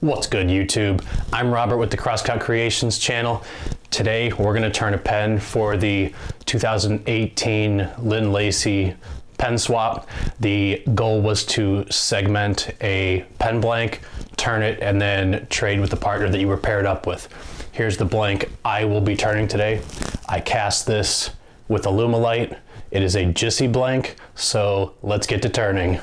What's good, YouTube? I'm Robert with the Crosscut Creations channel. Today we're going to turn a pen for the 2018 Lynn Lacey pen swap. The goal was to segment a pen blank, turn it, and then trade with the partner that you were paired up with. Here's the blank I will be turning today. I cast this with Alumilite. It is a Gisi blank, so let's get to turning.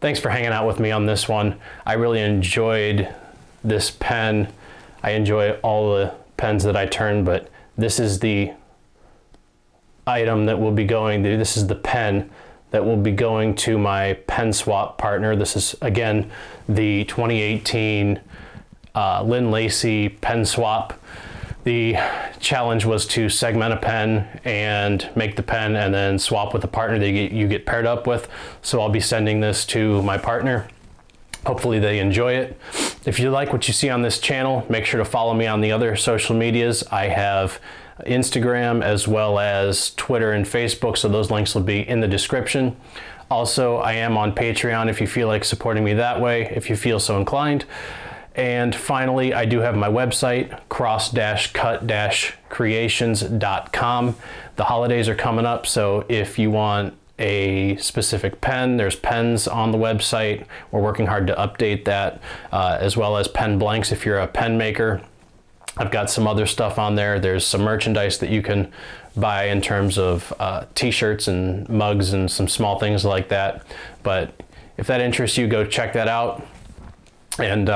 thanks for hanging out with me on this one. I really enjoyed this pen. I enjoy all the pens that I turn, but this is the item that will be going, this is the pen that will be going to my pen swap partner. This is, again, the 2018 Lynn Lacey pen swap. The challenge was to segment a pen and make the pen and then swap with the partner that you get paired up with. So I'll be sending this to my partner. Hopefully they enjoy it. If you like what you see on this channel, make sure to follow me on the other social medias. I have Instagram as well as Twitter and Facebook, so those links will be in the description. Also, I am on Patreon if you feel like supporting me that way, if you feel so inclined. And finally, I do have my website, cross-cut-creations.com. The holidays are coming up, so if you want a specific pen, there's pens on the website. We're working hard to update that, as well as pen blanks if you're a pen maker. I've got some other stuff on there. There's some merchandise that you can buy in terms of t-shirts and mugs and some small things like that. But if that interests you, go check that out. And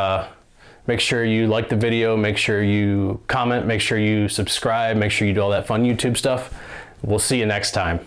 make sure you like the video, make sure you comment, make sure you subscribe, make sure you do all that fun YouTube stuff. We'll see you next time.